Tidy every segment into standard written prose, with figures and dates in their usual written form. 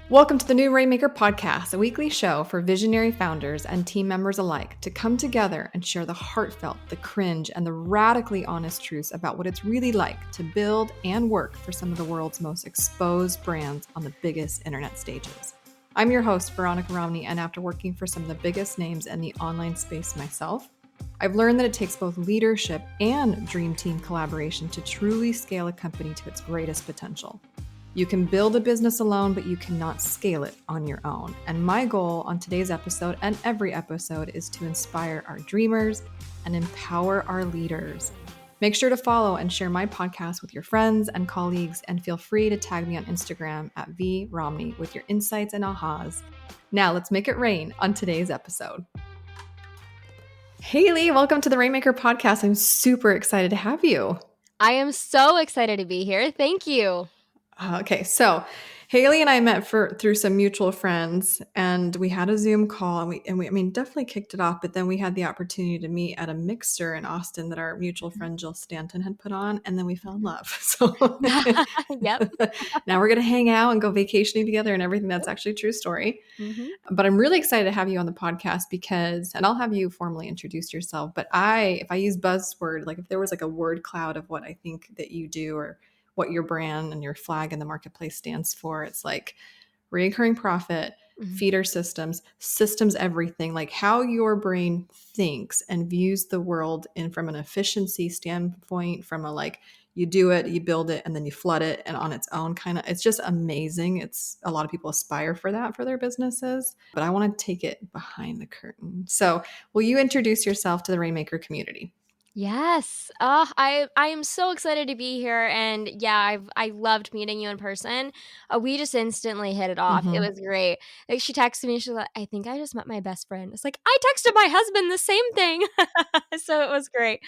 Welcome to the new Rainmaker Podcast, a weekly show for visionary founders and team members alike to come together and share the heartfelt, the cringe, and the radically honest truths about what it's really like to build and work for some of the world's most exposed brands on the biggest internet stages. I'm your host, Veronica Romney, and after working for some of the biggest names in the online space myself, I've learned that it takes both leadership and dream team collaboration to truly scale a company to its greatest potential. You can build a business alone, but you cannot scale it on your own. And my goal on today's episode and every episode is to inspire our dreamers and empower our leaders. Make sure to follow and share my podcast with your friends and colleagues, and feel free to tag me on Instagram at vromney with your insights and ahas. Now let's make it rain on today's episode. Haley, welcome to the Rainmaker Podcast. I'm super excited to have you. I am so excited to be here. Thank you. Okay, so Haley and I met through some mutual friends, and we had a Zoom call, and we definitely kicked it off. But then we had the opportunity to meet at a mixer in Austin that our mutual friend Jill Stanton had put on, and then we fell in love. So Yep. Now we're gonna hang out and go vacationing together and everything. That's actually a true story. Mm-hmm. But I'm really excited to have you on the podcast because, and I'll have you formally introduce yourself. But if I use buzzword, like if there was like a word cloud of what I think that you do or what your brand and your flag in the marketplace stands for, it's like recurring profit, feeder systems everything, like how your brain thinks and views the world from an efficiency standpoint, from a like you do it, you build it, and then you flood it and on its own kind of. It's just amazing. It's a lot of people aspire for that for their businesses, but I want to take it behind the curtain. So will you introduce yourself to the Rainmaker community? Yes. I am so excited to be here. And yeah, I loved meeting you in person. We just instantly hit it off. It was great. Like, she texted me. She's like, I think I just met my best friend. It's like, I texted my husband the same thing. So it was great.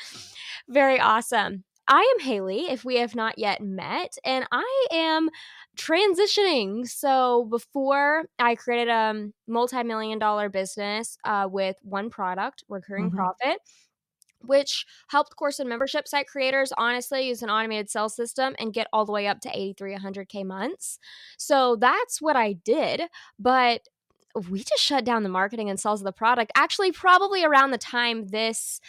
Very awesome. I am Haley, if we have not yet met, and I am transitioning. So before, I created a multi-million-dollar business with one product, recurring profit, which helped course and membership site creators honestly use an automated sales system and get all the way up to 83, 100K months. So that's what I did. But we just shut down the marketing and sales of the product. Actually, probably around the time this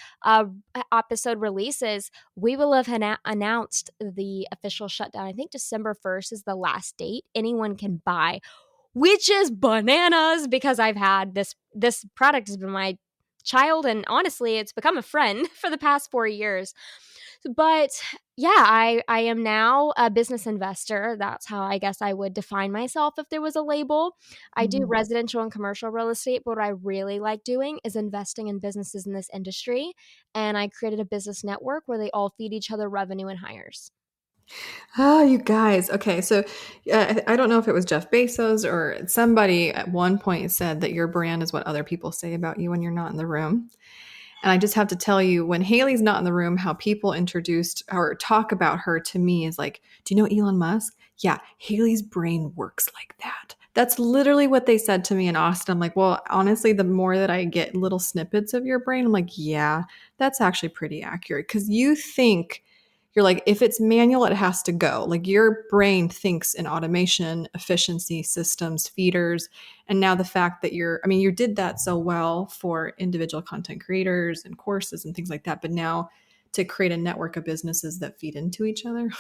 episode releases, we will have announced the official shutdown. I think December 1st is the last date anyone can buy, which is bananas because I've had this product has been my child, and honestly it's become a friend for the past 4 years. But yeah, I am now a business investor. That's how I guess I would define myself if there was a label. I do residential and commercial real estate, but what I really like doing is investing in businesses in this industry, and I created a business network where they all feed each other revenue and hires. Oh, you guys. Okay. So I don't know if it was Jeff Bezos or somebody at one point said that your brand is what other people say about you when you're not in the room. And I just have to tell you, when Haley's not in the room, how people introduced or talk about her to me is like, do you know Elon Musk? Yeah, Haley's brain works like that. That's literally what they said to me in Austin. I'm like, well, honestly, the more that I get little snippets of your brain, I'm like, yeah, that's actually pretty accurate. Because you're like, if it's manual, it has to go. Like your brain thinks in automation, efficiency, systems, feeders. And now the fact that you did that so well for individual content creators and courses and things like that. But now to create a network of businesses that feed into each other.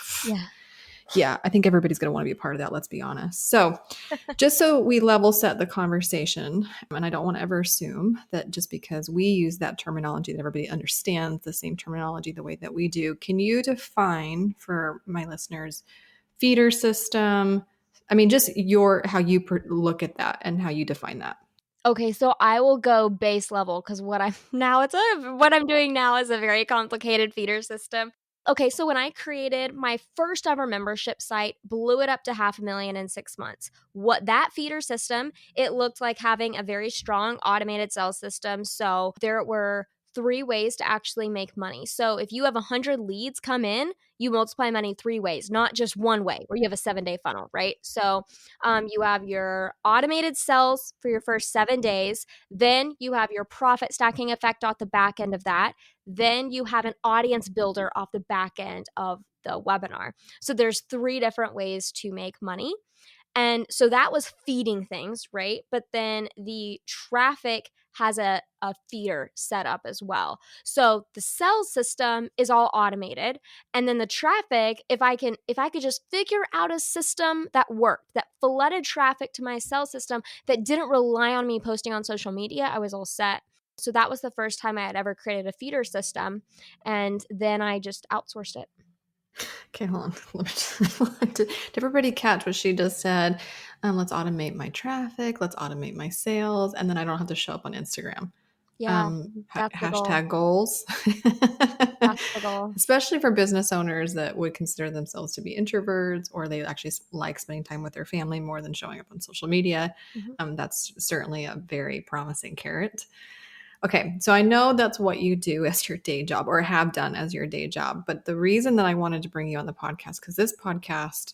Yeah, I think everybody's going to want to be a part of that. Let's be honest. So just so we level set the conversation, and I don't want to ever assume that just because we use that terminology that everybody understands the same terminology the way that we do. Can you define for my listeners feeder system? I mean, just how you look at that and how you define that. Okay, so I will go base level because what I'm doing now is a very complicated feeder system. Okay, so when I created my first ever membership site, blew it up to 500,000 in 6 months. What that feeder system, it looked like having a very strong automated sales system. So there were 3 ways to actually make money. So if you have 100 leads come in, you multiply money 3 ways, not just one way where you have a 7-day funnel, right? So you have your automated sales for your first 7 days. Then you have your profit stacking effect off the back end of that. Then you have an audience builder off the back end of the webinar. So there's 3 different ways to make money. And so that was feeding things, right? But then the traffic has a feeder set up as well. So the sales system is all automated. And then the traffic, if I could just figure out a system that worked, that flooded traffic to my sales system that didn't rely on me posting on social media, I was all set. So that was the first time I had ever created a feeder system. And then I just outsourced it. Okay, hold on. Did everybody catch what she just said? Let's automate my traffic. Let's automate my sales. And then I don't have to show up on Instagram. Yeah, that's the goal. Hashtag goals. That's the goal. Especially for business owners that would consider themselves to be introverts or they actually like spending time with their family more than showing up on social media. Mhm. That's certainly a very promising carrot. Okay, so I know that's what you do as your day job or have done as your day job. But the reason that I wanted to bring you on the podcast, because this podcast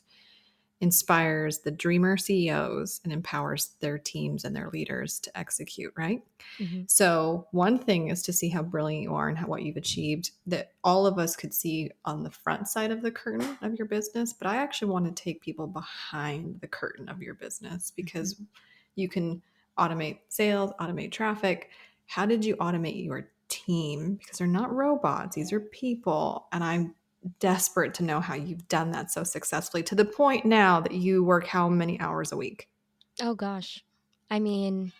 inspires the dreamer CEOs and empowers their teams and their leaders to execute, right? Mhm. So, one thing is to see how brilliant you are and what you've achieved that all of us could see on the front side of the curtain of your business. But I actually want to take people behind the curtain of your business Mhm. because you can automate sales, automate traffic. How did you automate your team? Because they're not robots, these are people. And I'm desperate to know how you've done that so successfully to the point now that you work how many hours a week? Oh gosh. I mean,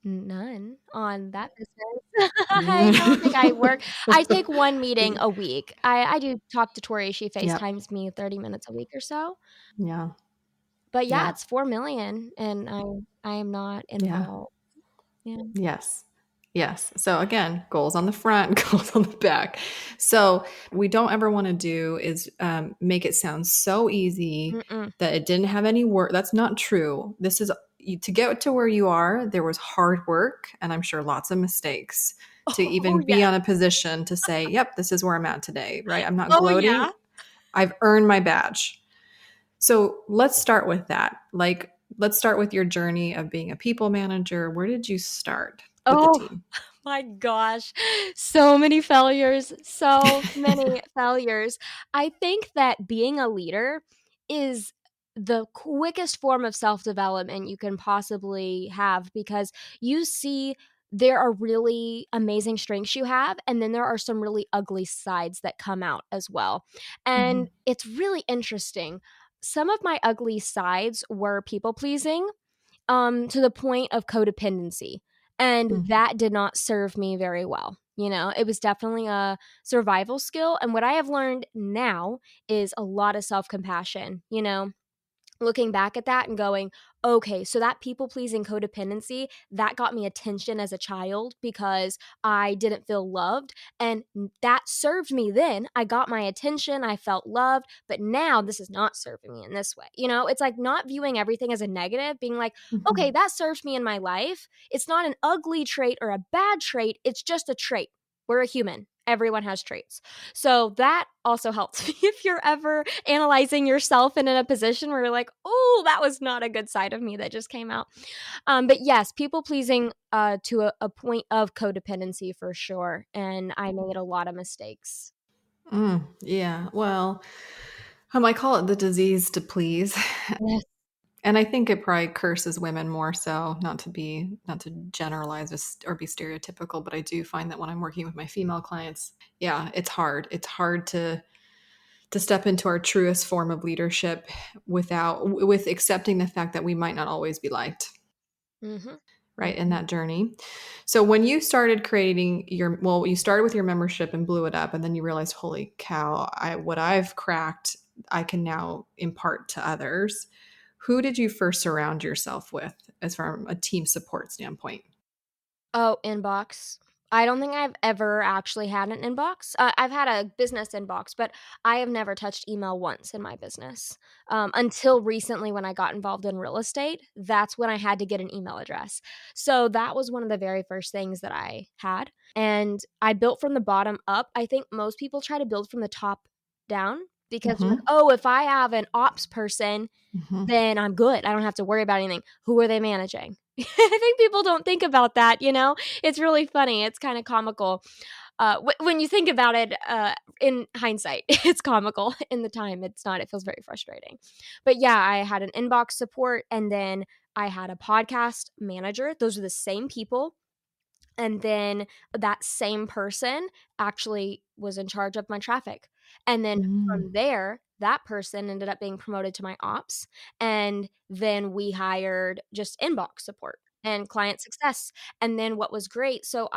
none on that business. I don't think I work. I take one meeting a week. I do talk to Tori. She Yep. FaceTimes me 30 minutes a week or so. Yeah. But yeah, Yeah. it's 4 million and I am not Yeah. involved. Yeah. Yes. Yes. So again, goals on the front, goals on the back. So we don't ever want to do is make it sound so easy Mm-mm. that it didn't have any work. That's not true. This is to get to where you are. There was hard work, and I'm sure lots of mistakes to Oh even be yes. on a position to say, "Yep, this is where I'm at today." Right? I'm not Oh yeah. gloating. I've earned my badge. So let's start with that. Like, let's start with your journey of being a people manager. Where did you start with the Oh team? my gosh. So many failures. So many failures. I think that being a leader is the quickest form of self development you can possibly have because you see there are really amazing strengths you have, and then there are some really ugly sides that come out as well. Mhm. And it's really interesting. Some of my ugly sides were people pleasing to the point of codependency. And Mm. that did not serve me very well. You know, it was definitely a survival skill. And what I have learned now is a lot of self compassion, you know, looking back at that and going, okay, so that people pleasing codependency, that got me attention as a child because I didn't feel loved. And that served me then. I got my attention, I felt loved, but now this is not serving me in this way. You know, it's like not viewing everything as a negative, being like, okay, Mhm. that served me in my life. It's not an ugly trait or a bad trait, it's just a trait. We're a human. Everyone has traits. So that also helps if you're ever analyzing yourself and in a position where you're like, oh, that was not a good side of me that just came out. But yes, people pleasing to a point of codependency for sure. And I made a lot of mistakes. Yeah. Well, I call it the disease to please. Yes. And I think it probably curses women more so, not to generalize or be stereotypical, but I do find that when I'm working with my female clients, yeah, it's hard. It's hard to step into our truest form of leadership with accepting the fact that we might not always be liked, Mm-hmm. right, in that journey. So when you started creating you started with your membership and blew it up, and then you realized, holy cow, what I've cracked, I can now impart to others. Who did you first surround yourself with as from a team support standpoint? Oh, inbox. I don't think I've ever actually had an inbox. I've had a business inbox, but I have never touched email once in my business until recently when I got involved in real estate. That's when I had to get an email address. So that was one of the very first things that I had. And I built from the bottom up. I think most people try to build from the top down because they're like, Mm-hmm. oh, if I have an ops person, Mm-hmm. then I'm good. I don't have to worry about anything. Who are they managing? I think people don't think about that, you know? It's really funny. It's kind of comical. When you think about it, in hindsight, it's comical. In the time, it's not. It feels very frustrating. But yeah, I had an inbox support, and then I had a podcast manager. Those are the same people, and then that same person actually was in charge of my traffic. And then Mm. from there, that person ended up being promoted to my ops. And then we hired just inbox support and client success. And then what was great, so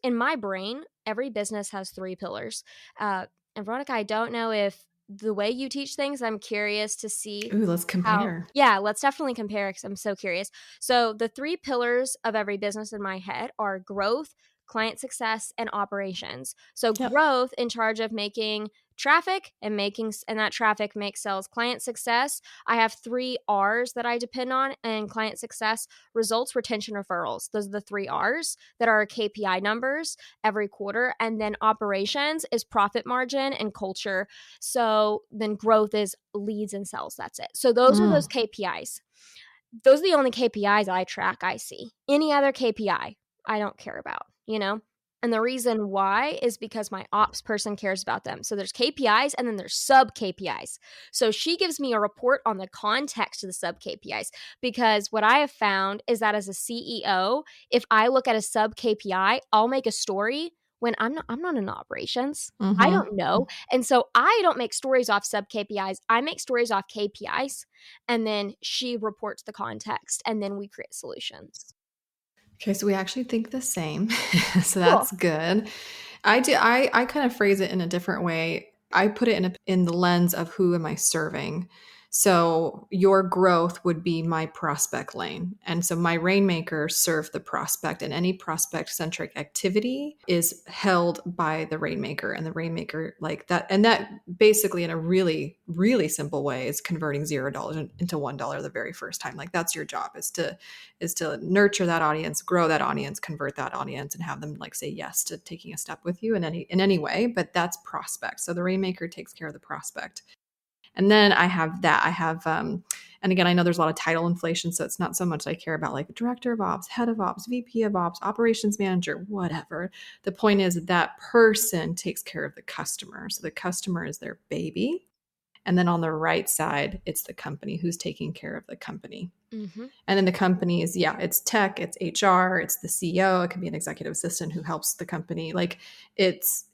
in my brain, every business has three pillars. Uh, and Veronica, I don't know if the way you teach things, I'm curious to see Ooh, let's how. compare. Yeah, let's definitely compare because I'm so curious. So, the three pillars of every business in my head are growth, client success, and operations. So, Yep. growth in charge of making traffic and that traffic makes sales. Client success, I have three R's that I depend on, and client success, results, retention, referrals. Those are the three R's that are KPI numbers every quarter. And then operations is profit margin and culture. So then growth is leads and sales. That's it. So those are those Mm. KPIs. Those are the only KPIs I track, I see. Any other KPI, I don't care about, you know? And the reason why is because my ops person cares about them. So there's KPIs and then there's sub KPIs. So she gives me a report on the context of the sub KPIs because what I have found is that as a CEO, if I look at a sub KPI, I'll make a story when I'm not in operations. I Mm-hmm. don't know. And so I don't make stories off sub KPIs. I make stories off KPIs, and then she reports the context, and then we create solutions. Okay, so we actually think the same. So Cool. that's good. I kind of phrase it in a different way. I put it in the lens of who am I serving. So your growth would be my prospect lane. And so my rainmaker serve the prospect, and any prospect centric activity is held by the rainmaker, and the rainmaker like that. And that basically in a really, really simple way is converting $0 into $1 the very first time. Like that's your job is to nurture that audience, grow that audience, convert that audience, and have them like say yes to taking a step with you in any way. But that's prospect. So the rainmaker takes care of the prospect. And then I have that. I have and again, I know there's a lot of title inflation, so it's not so much I care about like director of ops, head of ops, VP of ops, operations manager, whatever. The point is that that person takes care of the customer. So the customer is their baby. And then on the right side, it's the company who's taking care of the company. Mm-hmm. And then the company is, yeah, it's tech, it's HR, it's the CEO, it could be an executive assistant who helps the company. Like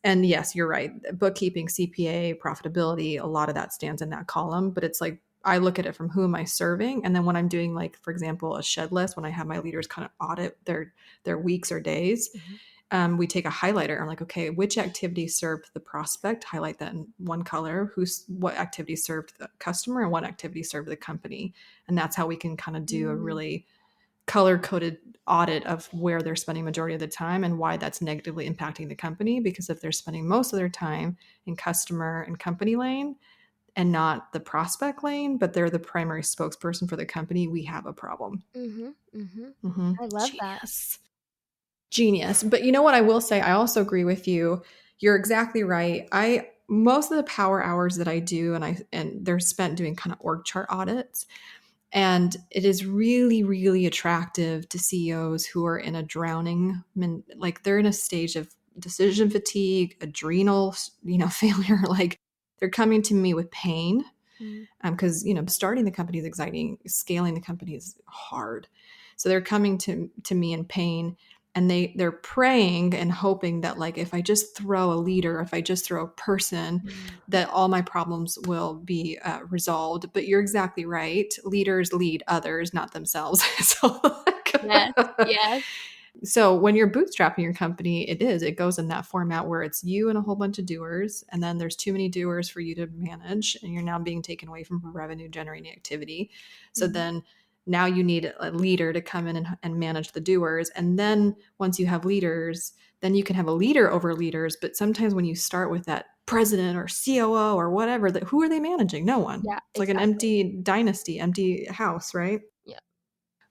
and yes, you're right. Bookkeeping, CPA, profitability, a lot of that stands in that column. But it's like, I look at it from who am I serving? And then when I'm doing like, for example, a shed list, when I have my leaders kind of audit their weeks or days, Mm-hmm. we take a highlighter. I'm like, okay, which activity served the prospect? Highlight that in one color. What activity served the customer and what activity served the company, and that's how we can kind of do a Mm-hmm. really color coded audit of where they're spending majority of the time and why that's negatively impacting the company. Because if they're spending most of their time in customer and company lane and not the prospect lane, but they're the primary spokesperson for the company, we have a problem. Mm-hmm. Mm-hmm. Mm-hmm. I love that. Genius. Genius. But you know what I will say? I also agree with you. You're exactly right. I most of the power hours that I do and they're spent doing kind of org chart audits. And it is really, really attractive to CEOs who are in a drowning, like they're in a stage of decision fatigue, adrenal, failure. Like they're coming to me with pain Mm-hmm. because starting the company is exciting, scaling the company is hard. So they're coming to me in pain, and they're praying and hoping that like if I just throw a leader, if I just throw a person, that all my problems will be resolved. But you're exactly right. Leaders lead others, not themselves. So Yes. Yes. so when you're bootstrapping your company, it goes in that format where it's you and a whole bunch of doers, and then there's too many doers for you to manage, and you're now being taken away from revenue generating activity. So Mm-hmm. then now you need a leader to come in and manage the doers. And then once you have leaders, then you can have a leader over leaders. But sometimes when you start with that president or COO or whatever, that who are they managing? No one. Yeah. It's like an Exactly. empty dynasty, empty house, right? Yeah.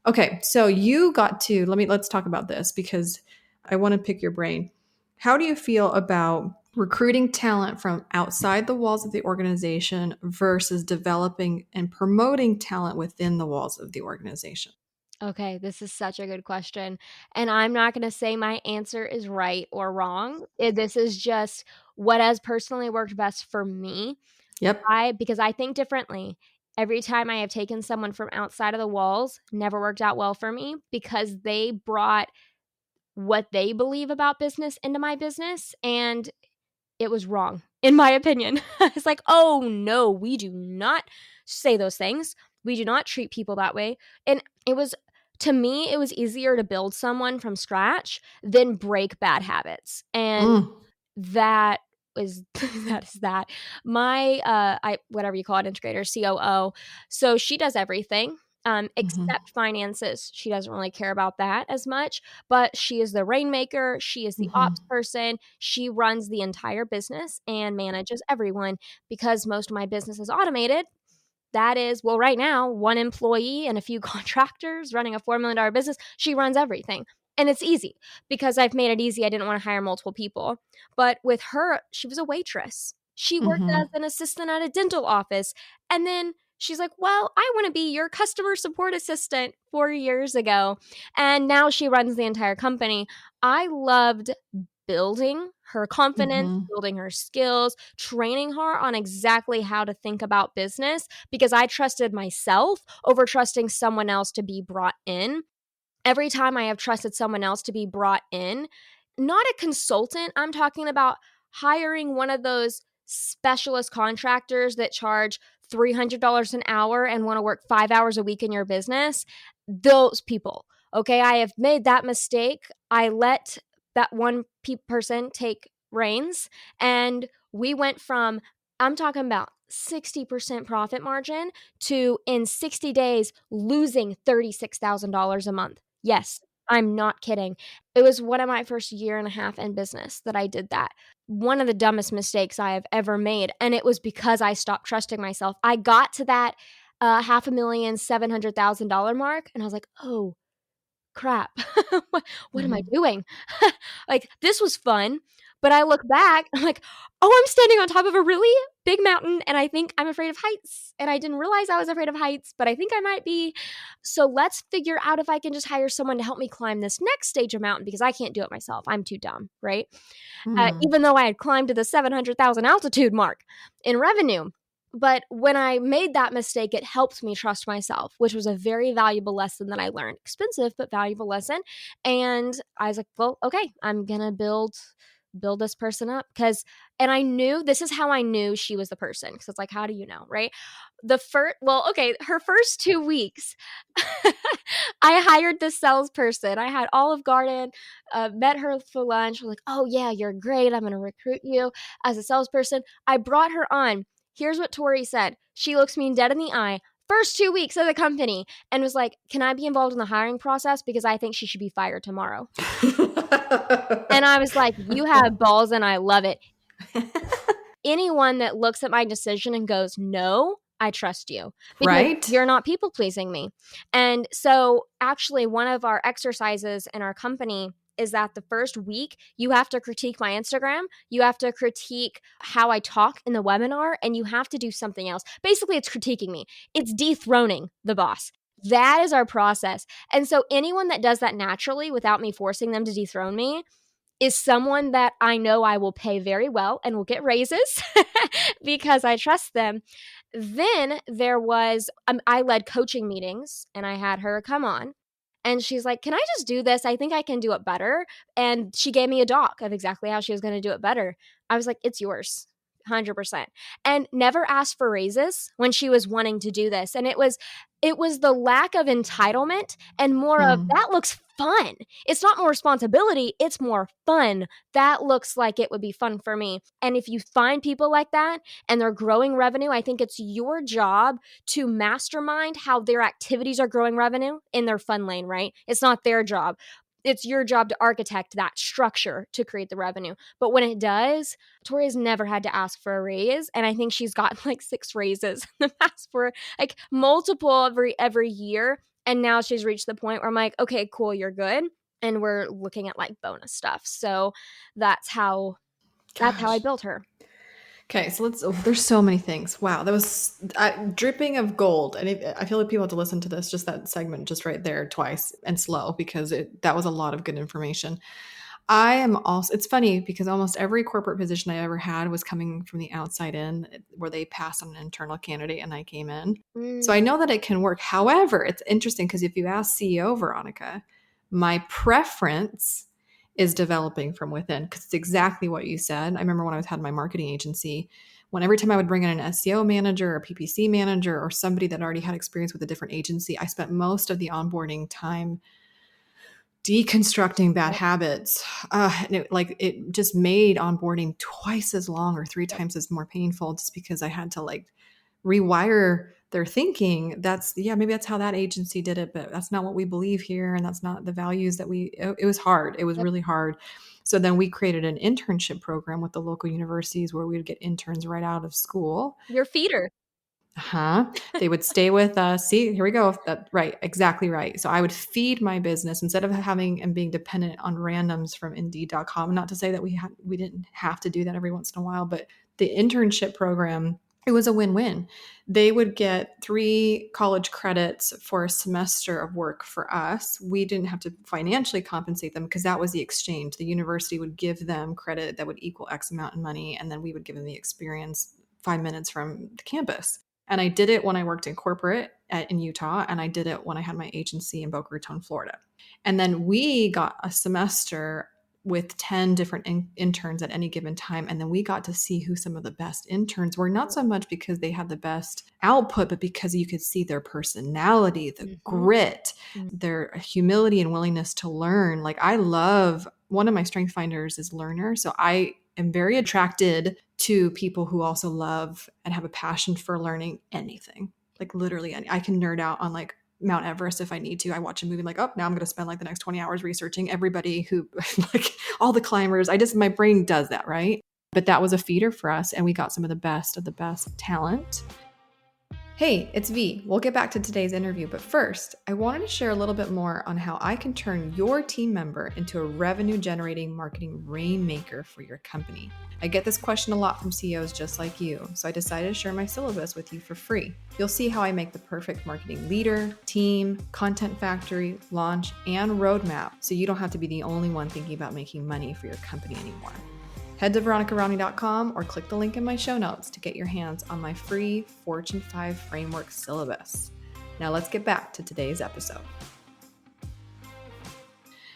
Okay, so you got to let's talk about this because I want to pick your brain. How do you feel about recruiting talent from outside the walls of the organization versus developing and promoting talent within the walls of the organization? Okay, this is such a good question. And I'm not going to say my answer is right or wrong. This is just what has personally worked best for me. Yep. Because I think differently. Every time I have taken someone from outside of the walls, never worked out well for me because they brought what they believe about business into my business, and it was wrong, in my opinion. It's like, oh no, we do not say those things. We do not treat people that way. And it was, to me, it was easier to build someone from scratch than break bad habits. And Mm. that is that is that. My I whatever you call it, integrator, COO. So she does everything. Mhm. Except finances. She doesn't really care about that as much, but she is the rainmaker. She is the Mhm. ops person. She runs the entire business and manages everyone because most of my business is automated. That is, well, right now, one employee and a few contractors running a $4 million business. She runs everything. And it's easy because I've made it easy. I didn't want to hire multiple people. But with her, she was a waitress. She worked as Mhm. an assistant at a dental office. And then she's like, well, I want to be your customer support assistant 4 years ago. And now she runs the entire company. I loved building her confidence, Mhm. building her skills, training her on exactly how to think about business because I trusted myself over trusting someone else to be brought in. Every time I have trusted someone else to be brought in, not a consultant, I'm talking about hiring one of those specialist contractors that charge $300 an hour and want to work 5 hours a week in your business. Those people. Okay, I have made that mistake. I let that one person take reins, and we went from, I'm talking about 60% profit margin to in 60 days losing $36,000 a month. Yes, I'm not kidding. It was one of my first year and a half in business that I did that. One of the dumbest mistakes I have ever made. And it was because I stopped trusting myself. I got to that half a million, $700,000 mark. And I was like, oh, crap. What am I Mhm. doing? Like, this was fun. But I look back, I'm like, oh, I'm standing on top of a really big mountain and I think I'm afraid of heights. And I didn't realize I was afraid of heights, but I think I might be. So let's figure out if I can just hire someone to help me climb this next stage of mountain because I can't do it myself. I'm too dumb, right? Mm. Even though I had climbed to the 700,000 altitude mark in revenue. But when I made that mistake, it helped me trust myself, which was a very valuable lesson that I learned. Expensive, but valuable lesson. And I was like, well, okay, I'm going to build this person up because, and I knew, this is how I knew she was the person, because it's like, how do you know, right? Her first 2 weeks I hired this salesperson. I had Olive Garden, met her for lunch. I was like, oh yeah, you're great, I'm going to recruit you as a salesperson. I brought her on. Here's what Tori said. She looks me dead in the eye first 2 weeks of the company and was like, can I be involved in the hiring process because I think she should be fired tomorrow? And I was like, you have balls and I love it. Anyone that looks at my decision and goes, no, I trust you because Right? you're not people pleasing me. And so, actually, one of our exercises in our company is that the first week you have to critique my Instagram, you have to critique how I talk in the webinar, and you have to do something else. Basically, it's critiquing me, it's dethroning the boss. That is our process. And so, anyone that does that naturally without me forcing them to dethrone me is someone that I know I will pay very well and will get raises because I trust them. Then there was, I led coaching meetings and I had her come on. And she's like, can I just do this? I think I can do it better. And she gave me a doc of exactly how she was going to do it better. I was like, it's yours. 100%. And never asked for raises when she was wanting to do this. And it was the lack of entitlement and more of Mm. that looks fun. It's not more responsibility, it's more fun. That looks like it would be fun for me. And if you find people like that and they're growing revenue, I think it's your job to mastermind how their activities are growing revenue in their fun lane, right? It's not their job. It's your job to architect that structure to create the revenue. But when it does, Tori has never had to ask for a raise. And I think she's gotten like 6 raises in the past for like multiple every year. And now she's reached the point where I'm like, okay, cool, you're good. And we're looking at like bonus stuff. So that's how that's how I Gosh. built her. Okay, so let's. Oh, there's so many things. Wow, that was dripping of gold. And I feel like people have to listen to this, just that segment, just right there, twice and slow, because that was a lot of good information. I am also. It's funny because almost every corporate position I ever had was coming from the outside in, where they passed on an internal candidate, and I came in. So I Mm, know that it can work. However, it's interesting because if you ask CEO Veronica, my preference is developing from within because it's exactly what you said. I remember when I was had my marketing agency, when every time I would bring in an SEO manager or PPC manager or somebody that already had experience with a different agency, I spent most of the onboarding time deconstructing bad yep, habits. And it just made onboarding twice as long or three yep, times as more painful just because I had to like rewire their thinking. That's, yeah, maybe that's how that agency did it, but that's not what we believe here. And that's not the values that it was hard. It was yep. really hard. So then we created an internship program with the local universities where we would get interns right out of school. Your feeder. Huh? They would stay with us. See, here we go. That right, exactly right. So I would feed my business instead of having and being dependent on randoms from Indeed.com. Not to say that we didn't have to do that every once in a while, but the internship program, it was a win-win. They would get 3 college credits for a semester of work for us. We didn't have to financially compensate them because that was the exchange. The university would give them credit that would equal X amount of money, and then we would give them the experience 5 minutes from the campus. And I did it when I worked in corporate in Utah, and I did it when I had my agency in Boca Raton, Florida. And then we got a semester with 10 different interns at any given time. And then we got to see who some of the best interns were, not so much because they had the best output, but because you could see their personality, the Mm-hmm. grit, their humility and willingness to learn. Like, I love one of my strength finders is learner. So I am very attracted to people who also love and have a passion for learning anything. Like, literally, I can nerd out on like Mount Everest if I need to. I watch a movie like, oh, now I'm going to spend like the next 20 hours researching everybody who, like, all the climbers. My brain does that, right? But that was a feeder for us, and we got some of the best talent. Hey, it's V. We'll get back to today's interview, but first, I wanted to share a little bit more on how I can turn your team member into a revenue generating marketing rainmaker for your company. I get this question a lot from CEOs just like you, so I decided to share my syllabus with you for free. You'll see how I make the perfect marketing leader, team, content factory, launch, and roadmap so you don't have to be the only one thinking about making money for your company anymore. Head to veronicarowney.com or click the link in my show notes to get your hands on my free Fortune 5 framework syllabus. Now let's get back to today's episode.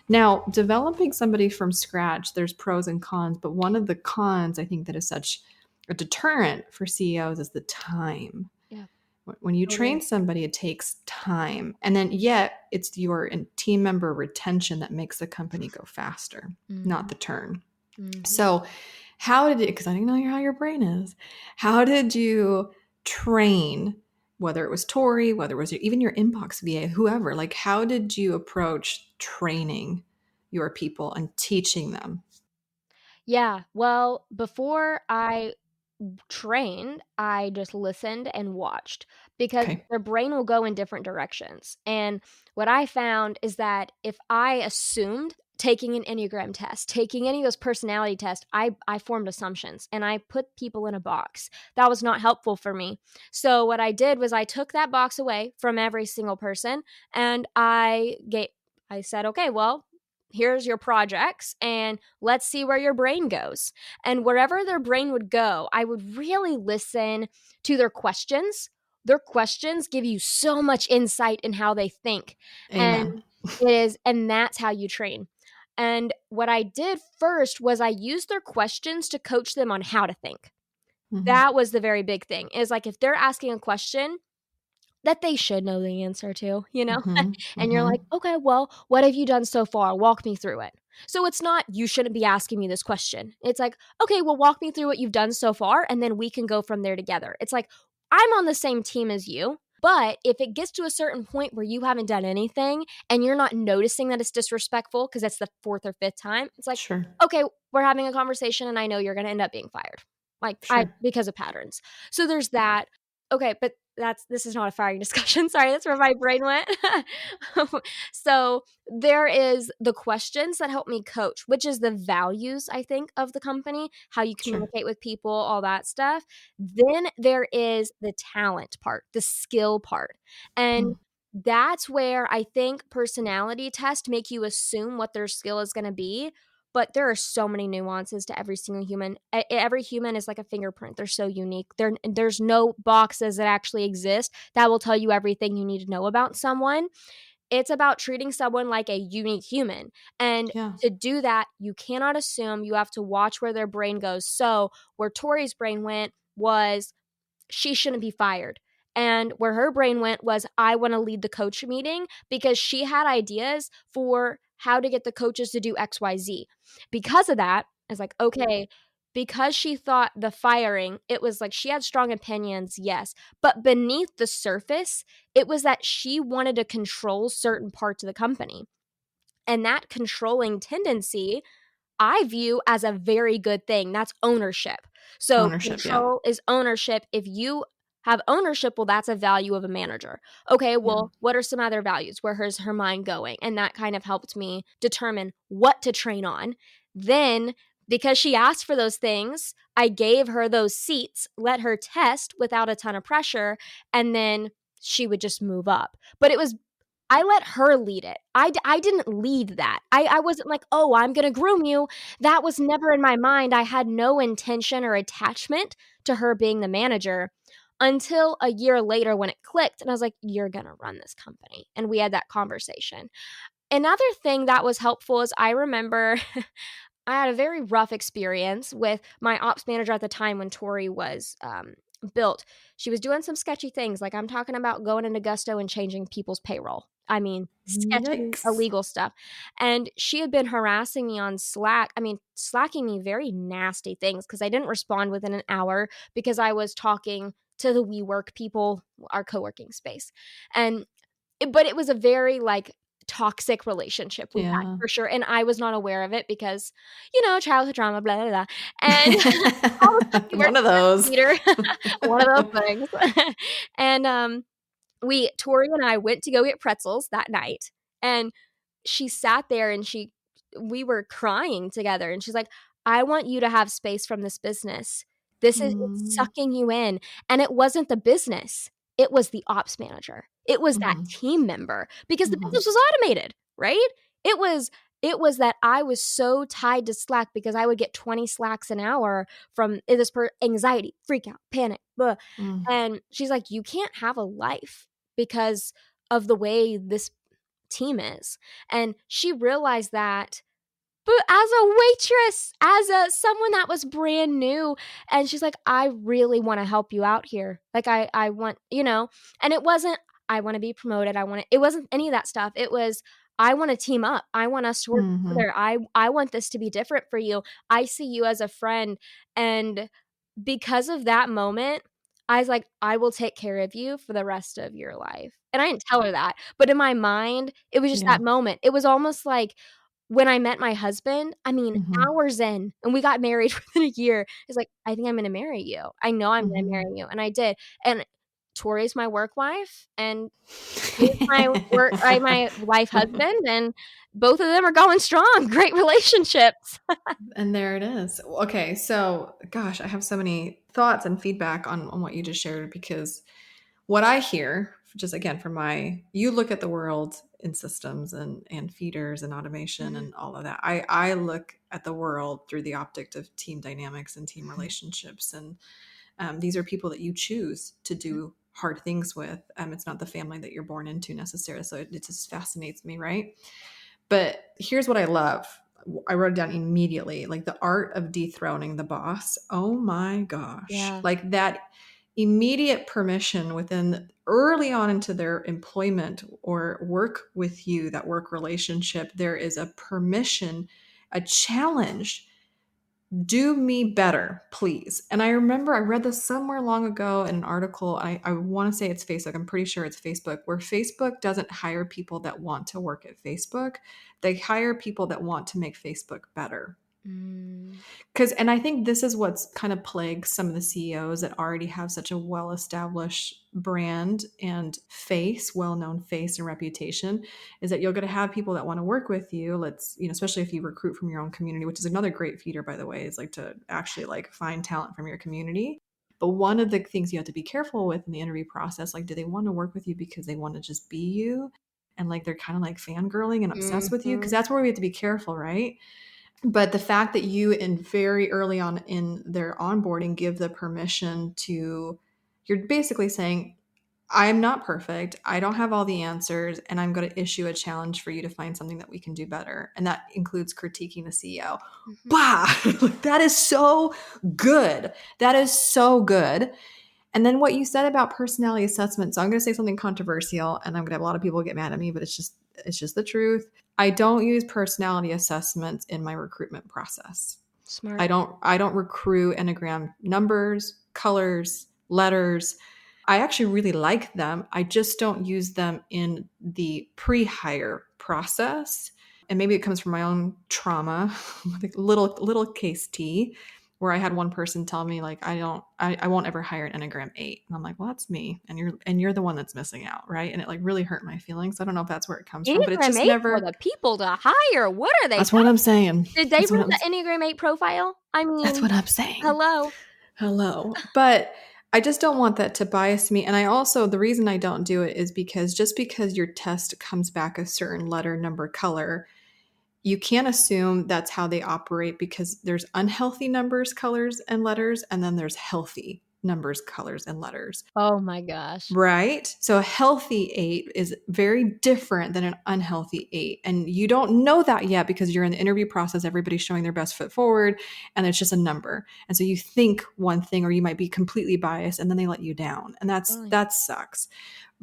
Now, developing somebody from scratch, there's pros and cons, but one of the cons I think that is such a deterrent for CEOs is the time. Yeah, When you train totally. somebody, it takes time. And then yet it's your team member retention that makes the company go faster, not Mm-hmm. the turn. Mm-hmm. So, how did it, because I didn't know how your brain is, how did you train, whether it was Tori, whether it was even your inbox VA, whoever, like, how did you approach training your people and teaching them? Yeah, well, before I trained, I just listened and watched because Okay. their brain will go in different directions. And what I found is that if I assumed taking an Enneagram test, taking any of those personality tests, I formed assumptions and I put people in a box. That was not helpful for me. So what I did was I took that box away from every single person and I said, okay, well, here's your projects and let's see where your brain goes. And wherever their brain would go, I would really listen to their questions. Their questions give you so much insight in how they think. And Amen. and that's how you train. And what I did first was I used their questions to coach them on how to think. Mm-hmm. That was the very big thing. Is like if they're asking a question that they should know the answer to, you know? Mm-hmm. And you're like, Mm-hmm. "Okay, well, what have you done so far? Walk me through it." So it's not, "You shouldn't be asking me this question." It's like, "Okay, well, walk me through what you've done so far, and then we can go from there together." It's like, "I'm on the same team as you, but if it gets to a certain point where you haven't done anything and you're not noticing that it's disrespectful because it's the 4th or 5th time, it's like, Sure. okay, we're having a conversation and I know you're gonna end up being fired, like, I Sure. because of patterns." So there's that. Okay, but this is not a firing discussion. Sorry, that's where my brain went. So there is the questions that help me coach, which is the values, I think, of the company, how you Sure. communicate with people, all that stuff. Then there is the talent part, the skill part. And Mm. that's where I think personality tests make you assume what their skill is going to be. But there are so many nuances to every single human. Every human is like a fingerprint. They're so unique. There's no boxes that actually exist that will tell you everything you need to know about someone. It's about treating someone like a unique human. And Yeah. to do that, you cannot assume. You have to watch where their brain goes. So, where Tori's brain went was she shouldn't be fired. And where her brain went was, I want to lead the coach meeting because she had ideas for how to get the coaches to do XYZ. Because of that, I was like, okay, because she thought the firing, it was like she had strong opinions, yes. But beneath the surface, it was that she wanted to control certain parts of the company. And that controlling tendency I view as a very good thing. That's ownership. So Ownership. Yeah. control is ownership. If you have ownership, well, that's a value of a manager. Okay, Yeah. well, what are some other values? Where is her mind going? And that kind of helped me determine what to train on. Then, because she asked for those things, I gave her those seats, let her test without a ton of pressure, and then she would just move up. But it was I let her lead it. I didn't lead that. I wasn't like, oh, I'm going to groom you. That was never in my mind. I had no intention or attachment to her being the manager until a year later when it clicked. And I was like, you're going to run this company. And we had that conversation. Another thing that was helpful is I remember I had a very rough experience with my ops manager at the time when Tori was built. She was doing some sketchy things. Like I'm talking about going into Gusto and changing people's payroll. I mean, sketchy, Yikes. illegal stuff. And she had been harassing me on Slack. I mean, slacking me very nasty things because I didn't respond within an hour because I was talking to the WeWork people, our co working space. And but it was a very like toxic relationship we had Yeah. for sure. And I was not aware of it because, childhood trauma, blah, blah, blah. And all the stuff you wear One of those. theater, one of those things. And Tori and I went to go get pretzels that night. And she sat there and we were crying together. And she's like, I want you to have space from this business. It's Mm. sucking you in. And it wasn't the business, it was the ops manager. It was that Mhm. team member because the Mhm. business was automated, right? It was it was that I was so tied to Slack because I would get 20 Slacks an hour from this anxiety, freak out, panic, blah. Mm. And she's like, you can't have a life because of the way this team is. And she realized that, but as a waitress, as a someone that was brand new, and she's like, I really want to help you out here. Like I want, and it wasn't I want to be promoted. It wasn't any of that stuff. It was I want to team up. I want us to work Mhm. together. I want this to be different for you. I see you as a friend. And because of that moment, I was like, I will take care of you for the rest of your life. And I didn't tell her that, but in my mind, it was just Yeah. that moment. It was almost like when I met my husband, I mean, Mhm. hours in, and we got married within a year. It's like, I think I'm gonna marry you. I know I'm gonna marry Mhm. you. And I did. And Tori's my work wife, and he's my life husband, and both of them are going strong. Great relationships. And there it is. Okay, so gosh, I have so many thoughts and feedback on what you just shared because what I hear, just again from you look at the world in systems and feeders and automation Mhm. and all of that. I look at the world through the optic of team dynamics and team Mhm. relationships. And these are people that you choose to do hard things with. It's not the family that you're born into necessarily. So it just fascinates me, right? But here's what I love. I wrote it down immediately, like the art of dethroning the boss. Oh my gosh. Yeah. Like that immediate permission within early on into their employment or work with you, that work relationship, there is a permission, a challenge. Do me better, please. And I remember I read this somewhere long ago in an article. I want to say it's Facebook. I'm pretty sure it's Facebook, where Facebook doesn't hire people that want to work at Facebook. They hire people that want to make Facebook better. Mm. And I think this is what's kind of plagues some of the CEOs that already have such a well established brand and face, well known face and reputation, is that you're going to have people that want to work with you. Especially if you recruit from your own community, which is another great feeder, by the way, is like to actually like find talent from your community. But one of the things you have to be careful with in the interview process, like, do they want to work with you because they want to just be you? And like they're kind of like fangirling and obsessed with you? Because Mhm. that's where we have to be careful, right? But the fact that you in very early on in their onboarding give the permission to, you're basically saying, I'm not perfect, I don't have all the answers, and I'm going to issue a challenge for you to find something that we can do better, and that includes critiquing the CEO. Mhm. Bah, that is so good. That is so good. And then what you said about personality assessment. So I'm going to say something controversial, and I'm going to have a lot of people get mad at me, but it's just the truth. I don't use personality assessments in my recruitment process. Smart. I don't recruit Enneagram numbers, colors, letters. I actually really like them. I just don't use them in the pre-hire process. And maybe it comes from my own trauma, like little case T, where I had one person tell me like I won't ever hire an Enneagram 8. And I'm like, well, that's me. And you're the one that's missing out, right? And it like really hurt my feelings. I don't know if that's where it comes from, but it's Enneagram just 8 are never. the people to hire. What are they? That's what I'm saying. Did they That's what read I'm the Enneagram 8 profile? I that's mean, what I'm saying. hello? Hello. But I just don't want that to bias me. And I also, the reason I don't do it is because just because your test comes back a certain letter, number, color, you can't assume that's how they operate, because there's unhealthy numbers, colors, and letters, and then there's healthy numbers, colors, and letters. Oh my gosh. Right? So a healthy 8 is very different than an unhealthy 8. And you don't know that yet because you're in the interview process. Everybody's showing their best foot forward, and it's just a number. And so you think one thing, or you might be completely biased, and then they let you down. And Really? that sucks.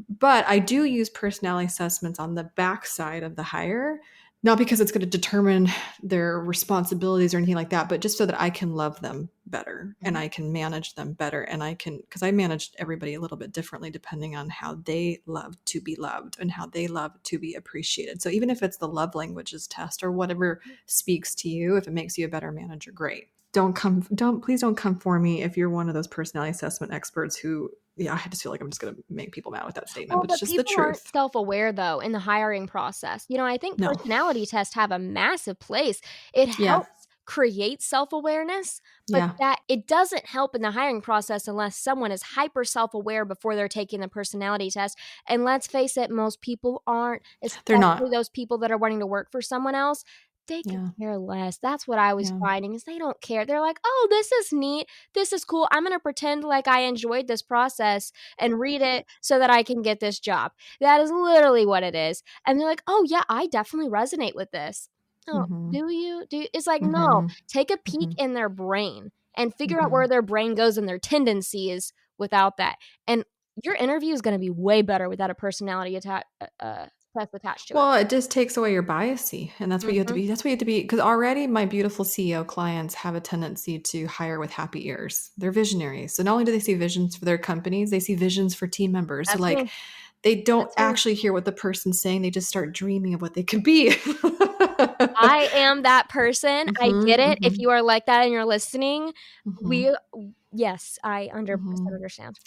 But I do use personality assessments on the backside of the hire, not because it's going to determine their responsibilities or anything like that, but just so that I can love them better and Mhm. I can manage them better. And because I manage everybody a little bit differently depending on how they love to be loved and how they love to be appreciated. So even if it's the love languages test or whatever speaks to you, if it makes you a better manager, great. Please don't come for me if you're one of those personality assessment experts who, yeah, I just feel like I'm just going to make people mad with that statement, Well, but it's but just the people aren't truth. self-aware, though, in the hiring process. I think No. personality tests have a massive place. It Yeah. helps create self-awareness, but Yeah. that it doesn't help in the hiring process unless someone is hyper self-aware before they're taking the personality test. And let's face it, most people aren't, They're especially not. those people that are wanting to work for someone else. They could Yeah. care less. That's what I was Yeah. finding is they don't care. They're like, "Oh, this is neat. This is cool. I'm gonna pretend like I enjoyed this process and read it so that I can get this job." That is literally what it is. And they're like, "Oh, yeah, I definitely resonate with this." "Oh, Mhm. do you? Do you?" It's like, no. Mhm. Take a peek Mhm. in their brain and figure out where Mhm. their brain goes and their tendencies without that. And your interview is gonna be way better without a personality test attached to it. Well, it just takes away your biasy, and that's what you have to Mhm. be. That's what you have to be, because already my beautiful CEO clients have a tendency to hire with happy ears. They're visionaries. So not only do they see visions for their companies, they see visions for team members. So That's like me. they don't That's me. actually hear what the person's saying. They just start dreaming of what they could be. I am that person. I Mhm. get it. If Mhm. you are like that and you're listening, Mhm. we yes, I 100% Mhm. understand.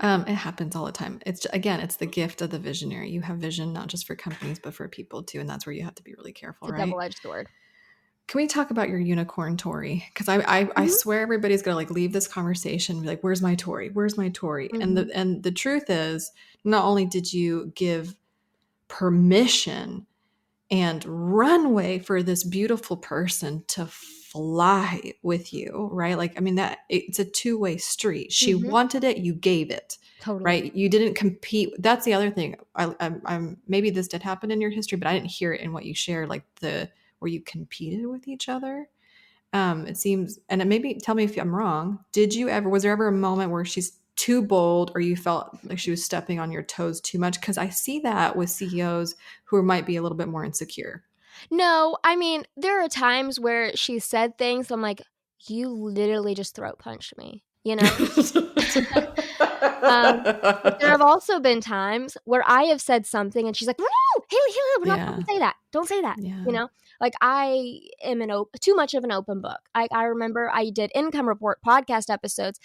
It happens all the time. Again, it's the gift of the visionary. You have vision not just for companies, but for people too, and that's where you have to be really careful, It's a right? double-edged sword. Can we talk about your unicorn Tory? Because I Mhm, swear everybody's gonna like leave this conversation and be like, "Where's my Tory? Where's my Tory?" And mhm. the truth is, not only did you give permission and runway for this beautiful person to fly with you, right? Like, I mean, that it's a two-way street. She Mhm. wanted it, you gave it, Totally. right? You didn't compete. That's the other thing. I'm maybe this did happen in your history, but I didn't hear it in what you shared, like the where you competed with each other. It seems, and it maybe tell me if I'm wrong. Was there ever a moment where she's too bold, or you felt like she was stepping on your toes too much? Because I see that with CEOs who might be a little bit more insecure. No, I mean, there are times where she said things, I'm like, "You literally just throat punched me," you know? Um, but there have also been times where I have said something and she's like, "No, Haley, we're not supposed Yeah. to say that. Don't say that." You Yeah. know? Like, I am too much of an open book. I remember I did income report podcast episodes.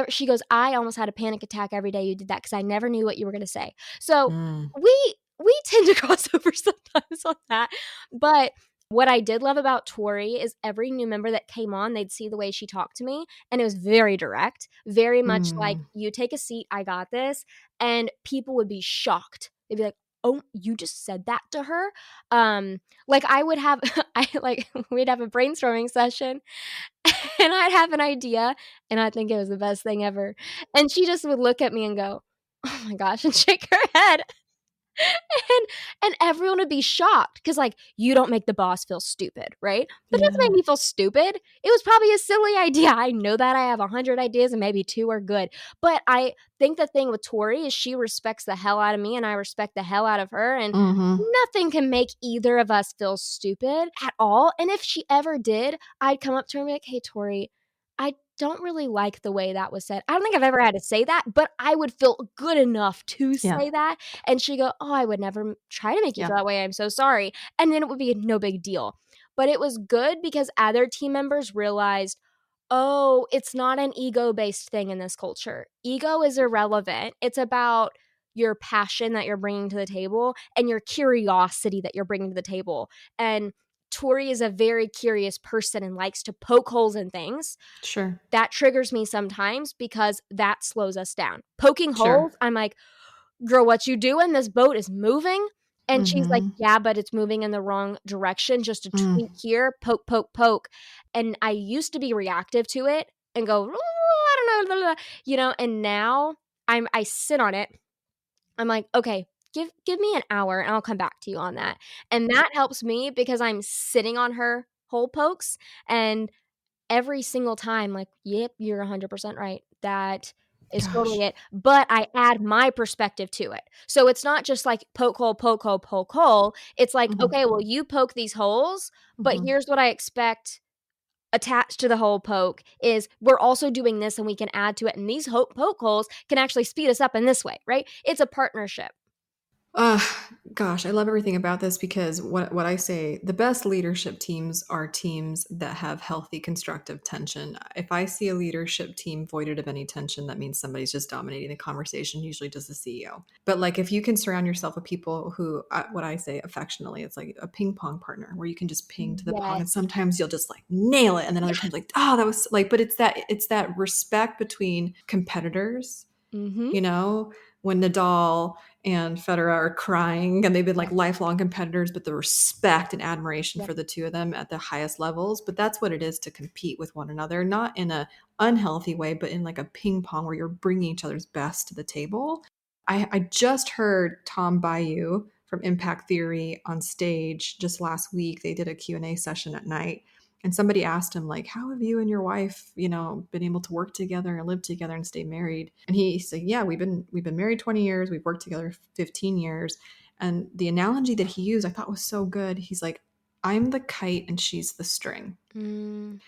She goes, "I almost had a panic attack every day you did that because I never knew what you were gonna say." So, Mm. we tend to cross over sometimes on that, but what I did love about Tori is every new member that came on, they'd see the way she talked to me, and it was very direct, very much like, Mm. "You take a seat, I got this," and people would be shocked. They'd be like, "Oh, you just said that to her?" Like, I would have we'd have a brainstorming session, and I'd have an idea, and I think it was the best thing ever, and she just would look at me and go, "Oh my gosh," and shake her head. And everyone would be shocked because, like, you don't make the boss feel stupid, right? But it doesn't make Yeah. me feel stupid. It was probably a silly idea. I know that I have 100 ideas and maybe 2 are good. But I think the thing with Tori is she respects the hell out of me and I respect the hell out of her, and Mhm. nothing can make either of us feel stupid at all. And if she ever did, I'd come up to her and be like, "Hey, Tori, I don't really like the way that was said." I don't think I've ever had to say that, but I would feel good enough to Yeah. say that, and she'd go, "Oh, I would never try to make you Yeah. feel that way. I'm so sorry." And then it would be no big deal. But it was good because other team members realized, "Oh, it's not an ego-based thing in this culture. Ego is irrelevant. It's about your passion that you're bringing to the table and your curiosity that you're bringing to the table." And Tori is a very curious person and likes to poke holes in things. Sure. That triggers me sometimes because that slows us down. Poking Sure. holes, I'm like, "Girl, what you doing? This boat is moving." And she's like, Mhm. "Yeah, but it's moving in the wrong direction. Just a Mm. tweak here, poke, poke, poke." And I used to be reactive to it and go, "Ooh, I don't know, blah, blah," and now I sit on it. I'm like, "Okay, give me an hour and I'll come back to you on that." And that helps me because I'm sitting on her hole pokes, and every single time, like, "Yep, you're 100% right. That is totally Gosh. it." But I add my perspective to it. So it's not just like poke hole, poke hole, poke hole. It's like, Mhm. "Okay, well, you poke these holes, but Mhm. here's what I expect attached to the hole poke is we're also doing this and we can add to it. And these poke holes can actually speed us up in this way," right? It's a partnership. Uh, gosh, I love everything about this because what I say, the best leadership teams are teams that have healthy, constructive tension. If I see a leadership team voided of any tension, that means somebody's just dominating the conversation, usually just the CEO. But like if you can surround yourself with people who, what I say affectionately, it's like a ping pong partner where you can just ping to the pong, Yes. and sometimes you'll just like nail it, and then other times like, oh, that was like, but it's that respect between competitors, Mhm. you know, when Nadal and Federer are crying and they've been Yeah. like lifelong competitors, but the respect and admiration Yep. for the two of them at the highest levels. But that's what it is to compete with one another, not in a unhealthy way, but in like a ping pong where you're bringing each other's best to the table. I just heard Tom Bayou from Impact Theory on stage just last week. They did a Q&A session at night, and somebody asked him like, how have you and your wife, been able to work together and live together and stay married? And he said, yeah, we've been married 20 years, we've worked together 15 years. And the analogy that he used I thought was so good. He's like, I'm the kite and she's the string. Mm.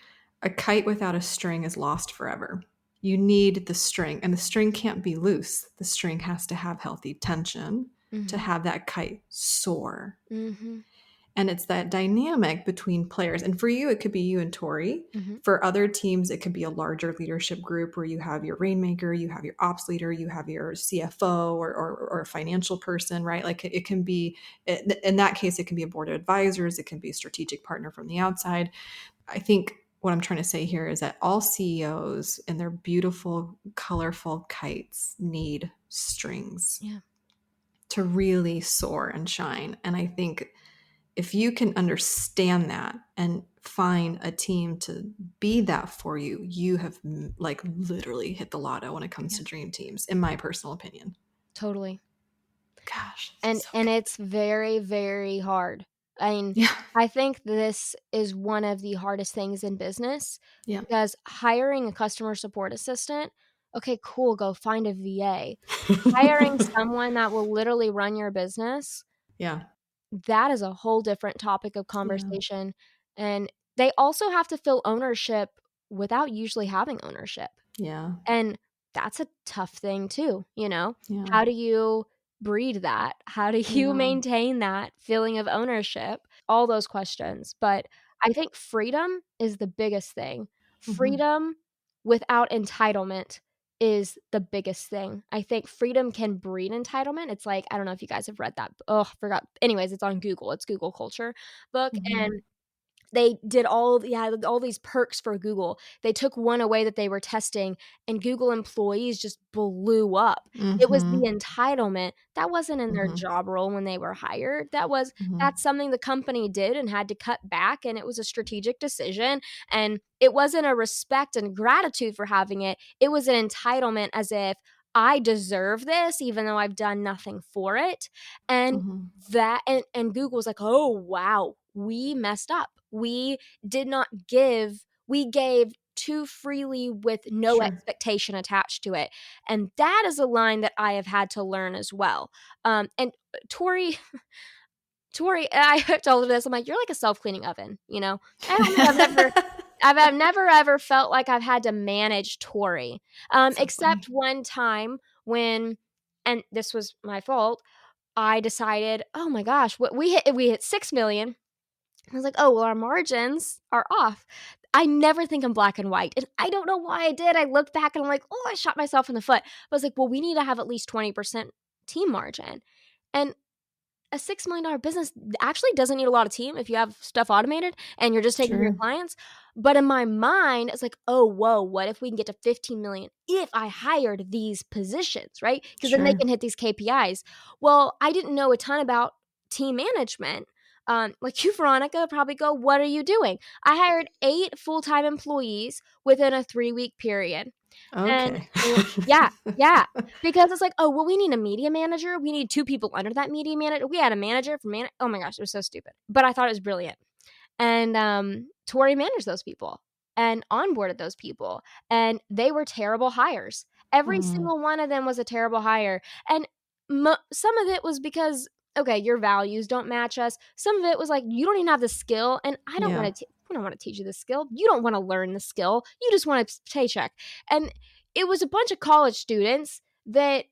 A kite without a string is lost forever. You need the string, and the string can't be loose. The string has to have healthy tension to Mhm. have that kite soar. Mhm. And it's that dynamic between players. And for you, it could be you and Tori. Mhm. For other teams, it could be a larger leadership group where you have your rainmaker, you have your ops leader, you have your CFO or a financial person, right? Like it can be, in that case, it can be a board of advisors, it can be a strategic partner from the outside. I think what I'm trying to say here is that all CEOs and their beautiful, colorful kites need strings Yeah. to really soar and shine. And I think if you can understand that and find a team to be that for you, you have like literally hit the lotto when it comes Yeah. to dream teams, in my personal opinion. Totally. Gosh, this is And so and good. it's very, very hard. I mean, Yeah. I think this is one of the hardest things in business Yeah. because hiring a customer support assistant, okay, cool, go find a VA. Hiring someone that will literally run your business, Yeah. that is a whole different topic of Yeah. conversation. And they also have to feel ownership without usually having ownership. Yeah. And that's a tough thing too, you know? Yeah. How do you breed that? How do you Yeah. maintain that feeling of ownership? All those questions. But I think freedom is the biggest thing. Mhm. Freedom without entitlement is the biggest thing. I think freedom can breed entitlement. It's like, I don't know if you guys have read that. Oh, forgot. Anyways, it's on Google. It's Google Culture book, Mhm. and they did all these perks for Google. They took one away that they were testing, and Google employees just blew up. It was the Mhm. entitlement. That wasn't in their Mhm. job role when they were hired. Mhm. That's something the company did and had to cut back, and it was a strategic decision, and it wasn't a respect and gratitude for having it. It was an entitlement as if I deserve this even though I've done nothing for it. And Mhm. and Google was like, "Oh, wow, we messed up. We gave too freely with no Sure. expectation attached to it." And that is a line that I have had to learn as well. And Tori Tori, I have told her this. I'm like, "You're like a self-cleaning oven," you know? I don't think I've never ever felt like I've had to manage Tori, So except funny. one time when, and this was my fault, I decided, "Oh my gosh, what we hit 6 million." I was like, "Oh, well, our margins are off." I never think in black and white, and I don't know why I did. I looked back and I'm like, "Oh, I shot myself in the foot." I was like, "Well, we need to have at least 20% team margin." And a $6 million business actually doesn't need a lot of team if you have stuff automated and you're just taking your Sure. clients. But in my mind, it's like, oh, whoa, what if we can get to 15 million if I hired these positions, right? Because then they Sure. can hit these KPIs. Well, I didn't know a ton about team management. Like you, Veronica, probably go, what are you doing? I hired 8 full-time employees within a 3-week period. And Okay. yeah, yeah. Because it's like, "Oh, well, we need a media manager. We need 2 people under that media manager." We had a manager for oh my gosh, it was so stupid. But I thought it was brilliant. And, Tori managed those people and onboarded those people, and they were terrible hires. Every Mm. single one of them was a terrible hire, and some of it was because, okay, your values don't match us. Some of it was like, you don't even have the skill, and Yeah. I don't wanna teach you the skill. You don't wanna learn the skill. You just want a paycheck. And it was a bunch of college students that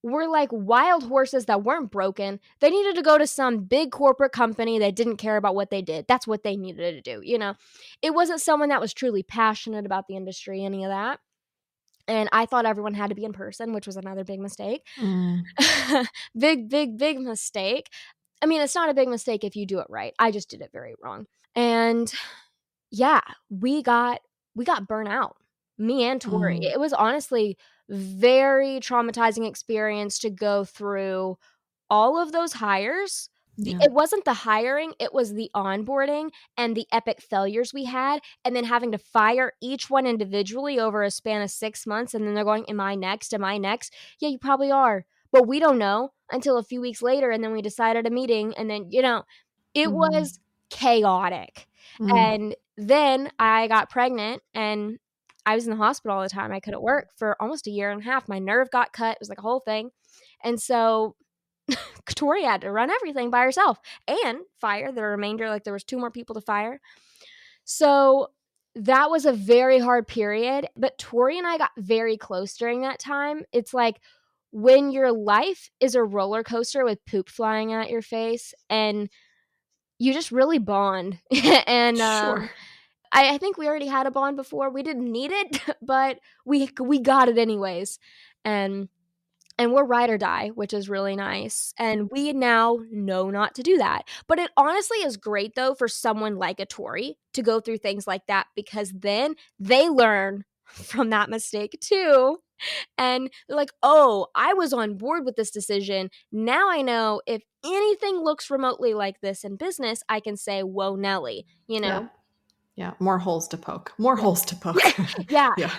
were like wild horses that weren't broken. They needed to go to some big corporate company that didn't care about what they did. That's what they needed to do, you know? It wasn't someone that was truly passionate about the industry, any of that. And I thought everyone had to be in person, which was another big mistake. Mm. Big, big, big mistake. I mean, it's not a big mistake if you do it right. I just did it very wrong. And yeah, we got burnt out. Me and Tori. Mm. It was honestly very traumatizing experience to go through all of those hires. Yeah. It wasn't the hiring, it was the onboarding and the epic failures we had, and then having to fire each one individually over a span of 6 months, and then they're going, "Am I next? Am I next?" Yeah, you probably are, but we don't know until a few weeks later, and then we decide at a meeting, and then, it Mhm. was chaotic. Mm. And then I got pregnant, and I was in the hospital all the time. I couldn't work for almost a year and a half. My nerve got cut. It was like a whole thing. And so Tori had to run everything by herself and fire the remainder. Like there was 2 more people to fire. So that was a very hard period, but Tori and I got very close during that time. It's like when your life is a roller coaster with poop flying at your face and you just really bond. And Sure. I think we already had a bond before. We didn't need it, but we got it anyways. And we're ride or die, which is really nice. And we now know not to do that. But it honestly is great though for someone like a Tori to go through things like that because then they learn from that mistake too. And they're like, "Oh, I was on board with this decision. Now I know if anything looks remotely like this in business, I can say, 'Whoa, Nelly,'" you Yeah. know? Yeah. More holes to poke. More Yeah. holes to poke. Yeah. Yeah.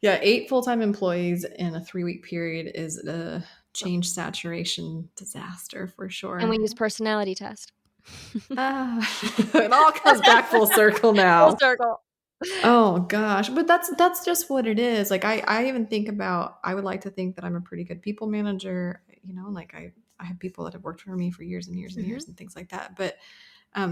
Yeah. 8 full-time employees in a 3-week period is a change saturation disaster for And we sure. use personality test. Ah, it all comes back full circle Full now. circle. Oh gosh, but that's just what it is. Like I even think about I would like to think that I'm a pretty good people manager, like I have people that have worked for me for years and years and Mhm. years and things like that. But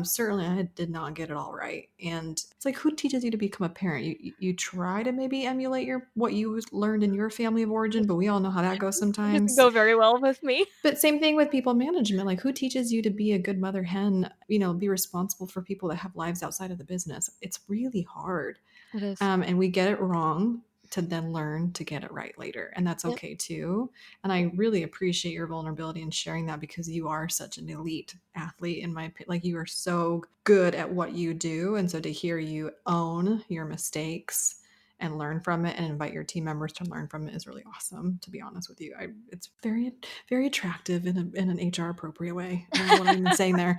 Certainly I did not get it all right. And it's like, who teaches you to become a parent? You try to maybe emulate what you learned in your family of origin, but we all know how that goes It doesn't sometimes. go very well with me. But same thing with people management. Like, who teaches you to be a good mother hen, be responsible for people that have lives outside of the business? It's really hard. It is. And we get it wrong to then learn to get it right later. And that's Yep. okay too. And I really appreciate your vulnerability and sharing that, because you are such an elite athlete in my opinion. Like, you are so good at what you do. And so to hear you own your mistakes and learn from it and invite your team members to learn from it is really awesome, to be honest with you. It's very, very attractive in an HR appropriate way. I don't know what I'm even saying there.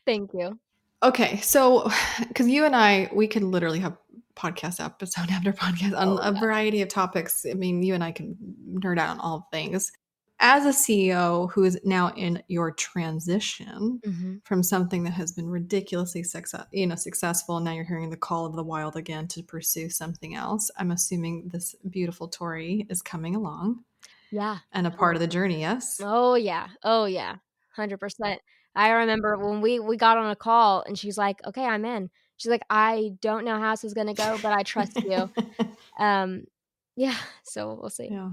Thank you. Okay, so because you and I, we can literally have podcast episode after podcast on Oh, a yeah. variety of topics. I mean, you and I can nerd out on all things. As a CEO who is now in your transition Mhm. from something that has been ridiculously successful, and now you're hearing the call of the wild again to pursue something else. I'm assuming this beautiful Tori is coming along Yeah. and a part of the journey. Yes. Oh, yeah. Oh, yeah. 100%. I remember when we got on a call and she's like, "Okay, I'm in." She's like, "I don't know how this is gonna go, but I trust you." Um, yeah, so we'll see. Yeah.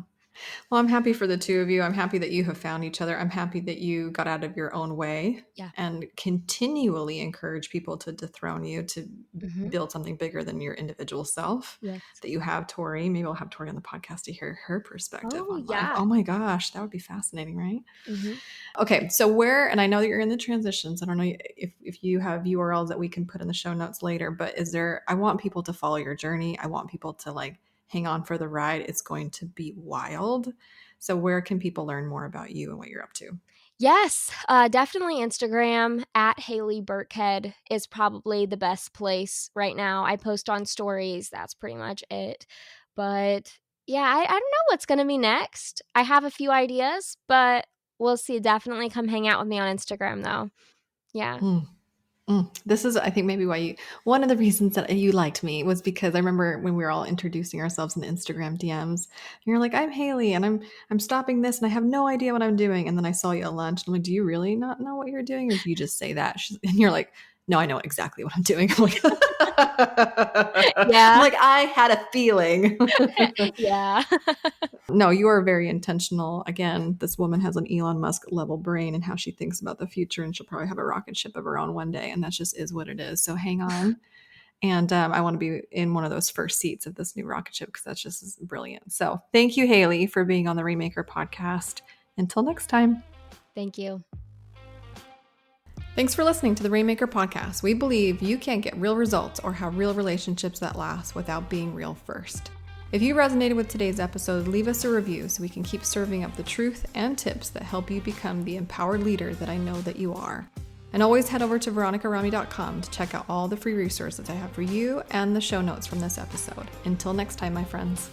Well, I'm happy for the two of you. I'm happy that you have found each other. I'm happy that you got out of your own way Yeah. and continually encourage people to dethrone you, to Mhm. build something bigger than your individual self. Yes. That you have Tori. Maybe we'll have Tori on the podcast to hear her perspective Oh, on life. yeah. Oh my gosh, that would be fascinating, right? Mhm. Okay, so and I know that you're in the transitions. I don't know if you have URLs that we can put in the show notes later, but I want people to follow your journey. I want people to like hang on for the ride. It's going to be wild. So where can people learn more about you and what you're up to? Yes, definitely Instagram at Haley Burkhead is probably the best place right now. I post on stories, that's pretty much it. But yeah, I don't know what's gonna be next. I have a few ideas, but we'll see. Definitely come hang out with me on Instagram though. Yeah. Mm. This is, I think, maybe one of the reasons that you liked me was because I remember when we were all introducing ourselves in the Instagram DMs. And you're like, "I'm Haley, and I'm stopping this, and I have no idea what I'm doing." And then I saw you at lunch, and I'm like, "Do you really not know what you're doing, or do you just say that?" And you're like, "No, I know exactly what I'm doing." I'm like, I'm Yeah. like, I had a feeling. Yeah. No, you are very intentional. Again, this woman has an Elon Musk level brain and how she thinks about the future, and she'll probably have a rocket ship of her own one day, and that just is what it is. So hang on. And I want to be in one of those first seats of this new rocket ship, because that's just brilliant. So thank you, Haley, for being on the Remaker podcast. Until next time. Thank you. Thanks for listening to the Rainmaker podcast. We believe you can't get real results or have real relationships that last without being real first. If you resonated with today's episode, leave us a review so we can keep serving up the truth and tips that help you become the empowered leader that I know that you are. And always head over to veronicarami.com to check out all the free resources I have for you and the show notes from this episode. Until next time, my friends.